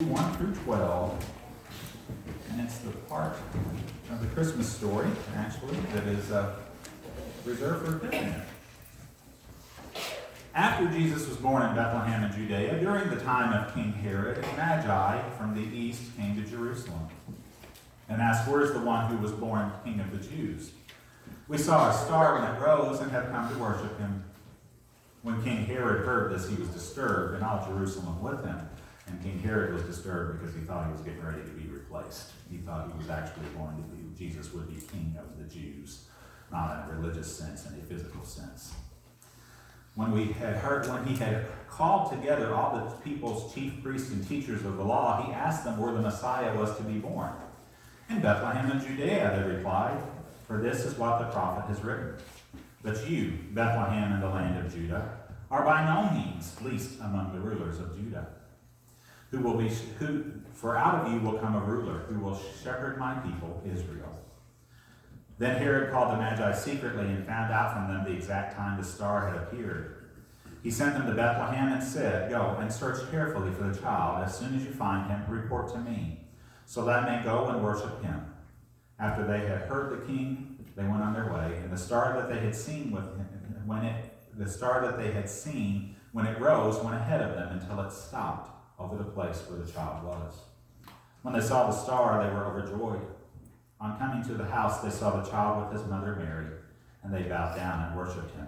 1 through 12, and it's the part of the Christmas story, actually, that is reserved for Epiphany. After Jesus was born in Bethlehem in Judea, during the time of King Herod, Magi from the east came to Jerusalem and asked, "Where's the one who was born King of the Jews? We saw a star when it rose and have come to worship him." When King Herod heard this, he was disturbed, and all Jerusalem with him. And King Herod was disturbed because he thought he was getting ready to be replaced. He thought he was actually going to be, Jesus would be king of the Jews, not in a religious sense, in a physical sense. When he had called together all the people's chief priests and teachers of the law, he asked them where the Messiah was to be born. "In Bethlehem in Judea," they replied, "for this is what the prophet has written. But you, Bethlehem in the land of Judah, are by no means least among the rulers of Judah. For out of you will come a ruler who will shepherd my people Israel." Then Herod called the Magi secretly and found out from them the exact time the star had appeared. He sent them to Bethlehem and said, "Go and search carefully for the child. As soon as you find him, report to me, so that I may go and worship him." After they had heard the king, they went on their way, and the star that they had seen when it rose went ahead of them until it stopped over the place where the child was. When they saw the star, they were overjoyed. On coming to the house, they saw the child with his mother Mary, and they bowed down and worshipped him.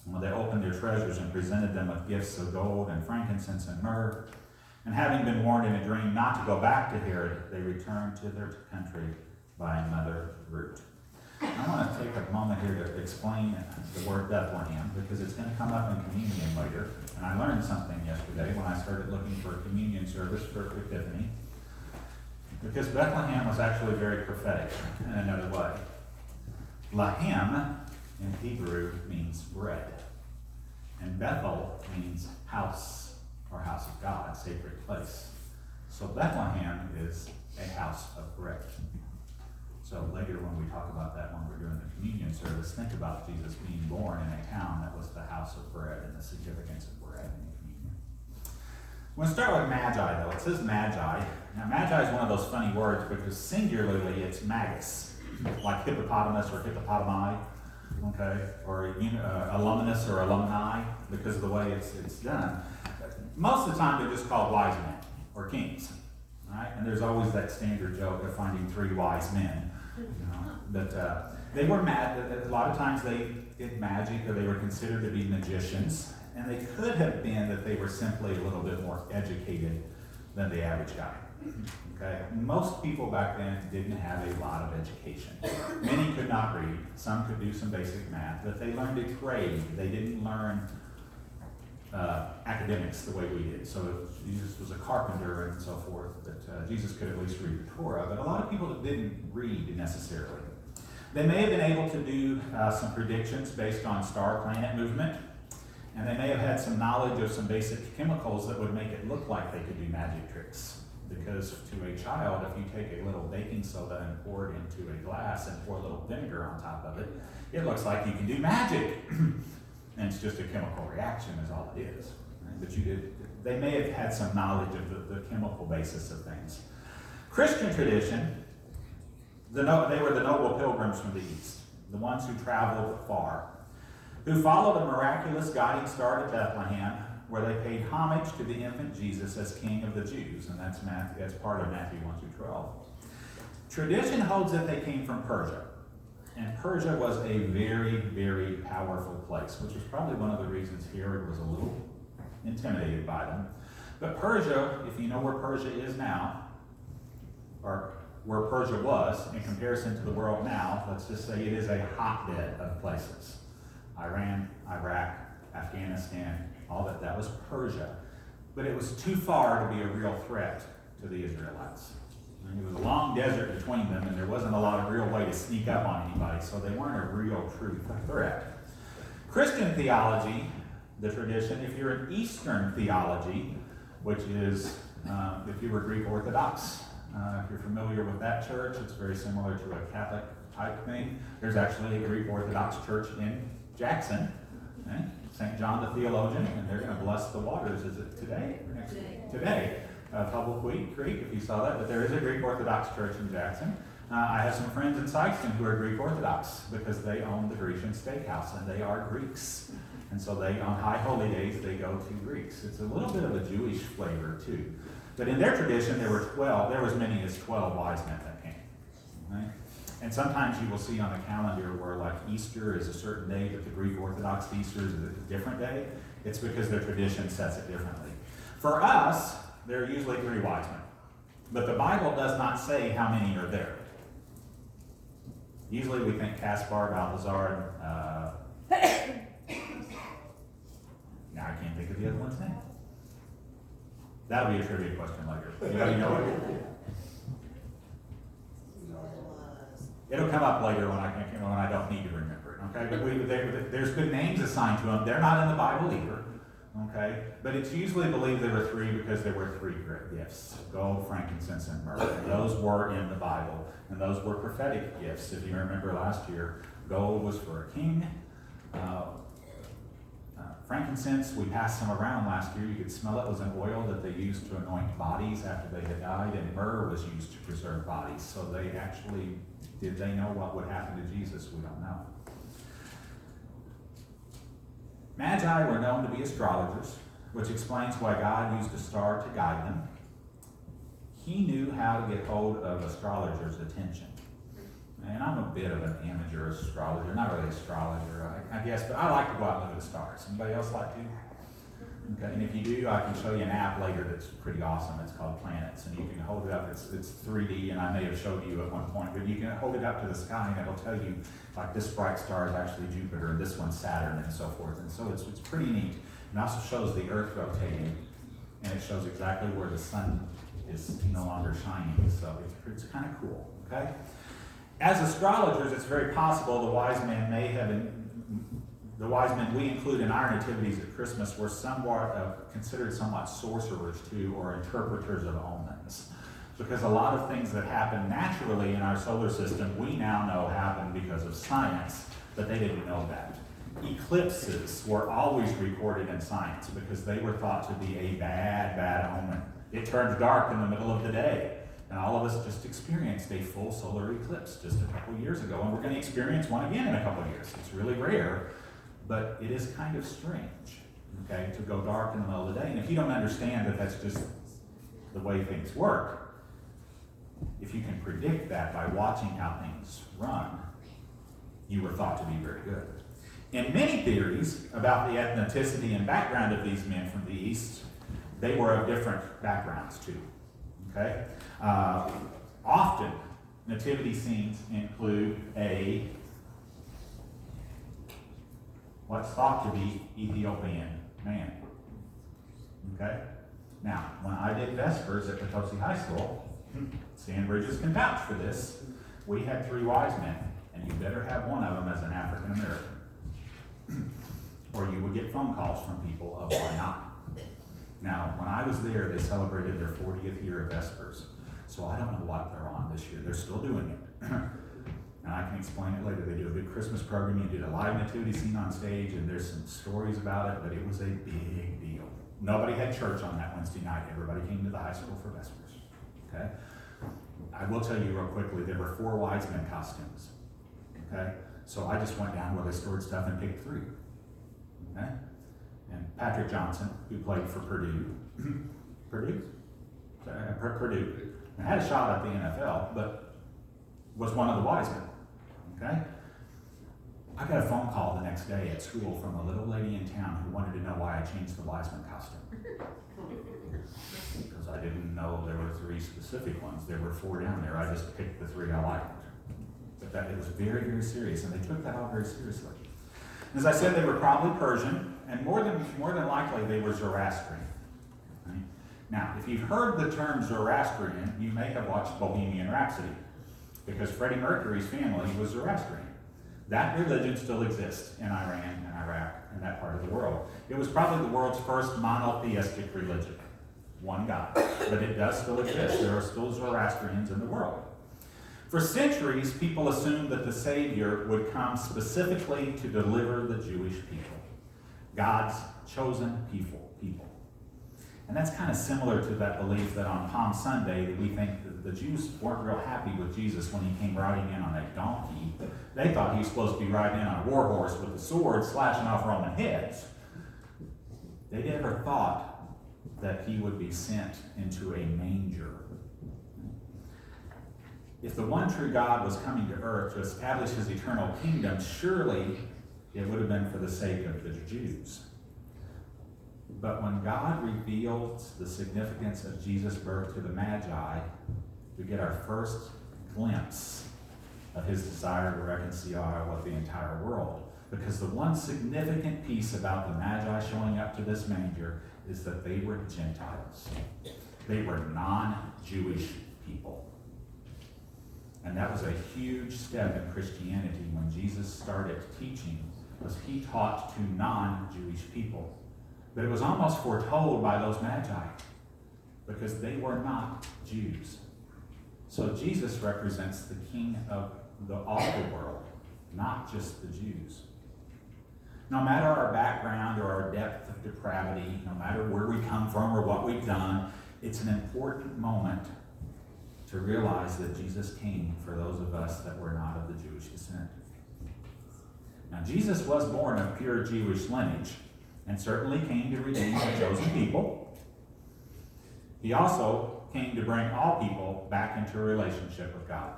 And when they opened their treasures and presented them with gifts of gold and frankincense and myrrh, and having been warned in a dream not to go back to Herod, they returned to their country by another route. I want to take a moment here to explain the word Bethlehem, because it's going to come up in communion later. And I learned something yesterday when I started looking for a communion service for Epiphany. Because Bethlehem was actually very prophetic in another way. Lahem in Hebrew means bread. And Bethel means house, or house of God, sacred place. So Bethlehem is a house of bread. So later when we talk about that when we're doing the communion service, think about Jesus being born in a town that was the house of bread and the significance of bread in the communion. We're going to start with Magi, though. It says Magi. Now, Magi is one of those funny words because singularly it's magus, like hippopotamus or hippopotami, okay, or alumnus or alumni, because of the way it's done. Most of the time they're just called wise men or kings, right? And there's always that standard joke of finding three wise men. But they were a lot of times they did magic, or they were considered to be magicians, and they could have been that they were simply a little bit more educated than the average guy. Okay, most people back then didn't have a lot of education. Many could not read. Some could do some basic math, but they learned a trade. They didn't learn academics the way we did. So Jesus was a carpenter and so forth, but Jesus could at least read the Torah. But a lot of people didn't read necessarily. They may have been able to do some predictions based on star planet movement, and they may have had some knowledge of some basic chemicals that would make it look like they could do magic tricks. Because to a child, if you take a little baking soda and pour it into a glass and pour a little vinegar on top of it, it looks like you can do magic. And it's just a chemical reaction is all it is. Right? But they may have had some knowledge of the chemical basis of things. Christian tradition, they were the noble pilgrims from the east, the ones who traveled far, who followed a miraculous guiding star to Bethlehem, where they paid homage to the infant Jesus as King of the Jews, and that's part of Matthew 1 through 12. Tradition holds that they came from Persia. And Persia was a very, very powerful place, which was probably one of the reasons Herod was a little intimidated by them. But Persia, if you know where Persia is now, or where Persia was in comparison to the world now, let's just say it is a hotbed of places. Iran, Iraq, Afghanistan, all that was Persia. But it was too far to be a real threat to the Israelites. It was a long desert between them, and there wasn't a lot of real way to sneak up on anybody, so they weren't a real true threat. Christian theology, the tradition, if you're in Eastern theology, which is, if you were Greek Orthodox, if you're familiar with that church, it's very similar to a Catholic type thing. There's actually a Greek Orthodox church in Jackson, okay? St. John the Theologian, and they're going to bless the waters. Is it today? Today. Public Creek, if you saw that, but there is a Greek Orthodox church in Jackson. I have some friends in Sykeston who are Greek Orthodox because they own the Grecian Steakhouse, and they are Greeks. And so they, on high holy days, they go to Greeks. It's a little bit of a Jewish flavor too. But in their tradition, there were as many as 12 wise men that came. Right? And sometimes you will see on the calendar where like Easter is a certain day, but the Greek Orthodox Easter is a different day. It's because their tradition sets it differently. For us, there are usually 3 wise men. But the Bible does not say how many are there. Usually we think Caspar, Balthazar, now I can't think of the other one's name. That'll be a trivia question later. Anybody know it? It'll come up later when I don't need to remember it. Okay, but there's been names assigned to them. They're not in the Bible either. Okay, but it's usually believed there were 3 because there were 3 great gifts: gold, frankincense, and myrrh. And those were in the Bible, and those were prophetic gifts. If you remember last year, gold was for a king. Frankincense, we passed some around last year. You could smell it. It was an oil that they used to anoint bodies after they had died, and myrrh was used to preserve bodies. So did they know what would happen to Jesus? We don't know. Magi were known to be astrologers, which explains why God used a star to guide them. He knew how to get hold of astrologers' attention. And I'm a bit of an amateur astrologer, not really astrologer, I guess, but I like to go out and look at the stars. Anybody else like to? Okay, and if you do, I can show you an app later that's pretty awesome. It's called Planets, and you can hold it up. It's 3D, and I may have showed you at one point, but you can hold it up to the sky, and it'll tell you, like, this bright star is actually Jupiter, and this one's Saturn, and so forth. And so it's pretty neat. It also shows the Earth rotating, and it shows exactly where the sun is no longer shining. So it's kind of cool, okay? As astrologers, it's very possible the wise men we include in our nativities at Christmas were considered somewhat sorcerers too, or interpreters of omens. Because a lot of things that happen naturally in our solar system, we now know happen because of science, but they didn't know that. Eclipses were always recorded in science because they were thought to be a bad, bad omen. It turns dark in the middle of the day. And all of us just experienced a full solar eclipse just a couple years ago, and we're going to experience one again in a couple years. It's really rare, but it is kind of strange, okay, to go dark in the middle of the day. And if you don't understand that that's just the way things work, if you can predict that by watching how things run, you were thought to be very good. In many theories about the ethnicity and background of these men from the East, they were of different backgrounds too. Okay? Often, nativity scenes include what's thought to be Ethiopian man. Okay? Now, when I did Vespers at Potosi High School, Stan Bridges can vouch for this, we had 3 wise men, and you better have one of them as an African American. Or you would get phone calls from people of why not. Now, when I was there, they celebrated their 40th year of Vespers. So I don't know what they're on this year. They're still doing it. And I can explain it later. They do a big Christmas program. You did a live nativity scene on stage, and there's some stories about it, but it was a big deal. Nobody had church on that Wednesday night. Everybody came to the high school for Vespers. Okay? I will tell you real quickly, there were 4 wise men costumes. Okay? So I just went down where they stored stuff and picked 3. Okay? And Patrick Johnson, who played for Purdue, Purdue, and had a shot at the NFL, but was one of the wise men. Okay? I got a phone call the next day at school from a little lady in town who wanted to know why I changed the wise man costume. Because I didn't know there were 3 specific ones. There were 4 down there. I just picked the 3 I liked. But it was very, very serious, and they took that all very seriously. As I said, they were probably Persian, and more than likely they were Zoroastrian. Right? Now, if you've heard the term Zoroastrian, you may have watched Bohemian Rhapsody, because Freddie Mercury's family was Zoroastrian. That religion still exists in Iran and Iraq and that part of the world. It was probably the world's first monotheistic religion. One God. But it does still exist. There are still Zoroastrians in the world. For centuries, people assumed that the Savior would come specifically to deliver the Jewish people. God's chosen people. And that's kind of similar to that belief that on Palm Sunday that we think that the Jews weren't real happy with Jesus when he came riding in on a donkey. They thought he was supposed to be riding in on a war horse with a sword slashing off Roman heads. They never thought that he would be sent into a manger. If the one true God was coming to earth to establish his eternal kingdom, surely it would have been for the sake of the Jews. But when God reveals the significance of Jesus' birth to the Magi, we get our first glimpse of his desire to reconcile with the entire world. Because the one significant piece about the Magi showing up to this manger is that they were Gentiles. They were non-Jewish people. And that was a huge step in Christianity when Jesus started teaching, was he taught to non-Jewish people. But it was almost foretold by those Magi because they were not Jews. So Jesus represents the king of all the world, not just the Jews. No matter our background or our depth of depravity, no matter where we come from or what we've done, it's an important moment to realize that Jesus came for those of us that were not of the Jewish descent. Now, Jesus was born of pure Jewish lineage and certainly came to redeem the chosen people. He also came to bring all people back into a relationship with God.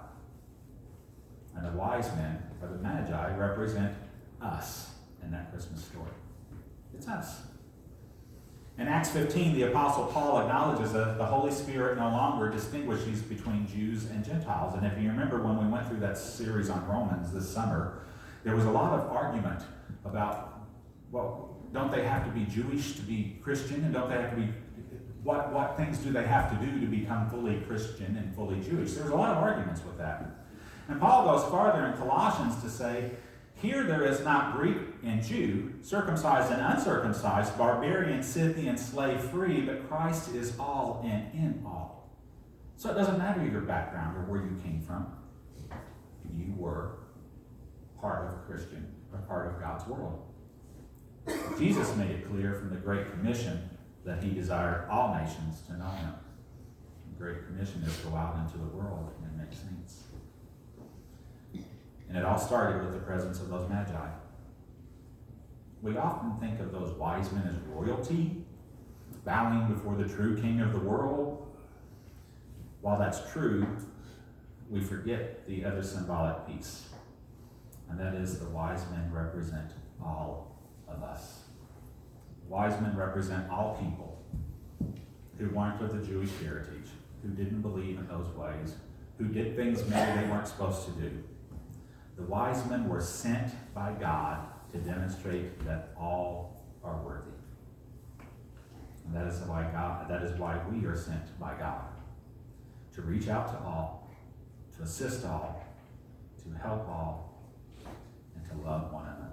And the wise men, or the Magi, represent us in that Christmas story. It's us. In Acts 15, the Apostle Paul acknowledges that the Holy Spirit no longer distinguishes between Jews and Gentiles. And if you remember when we went through that series on Romans this summer, there was a lot of argument about, well, don't they have to be Jewish to be Christian? And don't they have to be, what things do they have to do to become fully Christian and fully Jewish? There's a lot of arguments with that. And Paul goes farther in Colossians to say, here there is not Greek and Jew, circumcised and uncircumcised, barbarian, Scythian, slave free, but Christ is all and in all. So it doesn't matter your background or where you came from. You were part of a Christian, or part of God's world. Jesus made it clear from the Great Commission that he desired all nations to know him. The Great Commission is to go out into the world and make saints. And it all started with the presence of those Magi. We often think of those wise men as royalty, bowing before the true king of the world. While that's true, we forget the other symbolic piece. And that is the wise men represent all of us. Wise men represent all people who weren't of the Jewish heritage, who didn't believe in those ways, who did things maybe they weren't supposed to do. The wise men were sent by God to demonstrate that all are worthy. And that is why we are sent by God. To reach out to all, to assist all, to help all, and to love one another.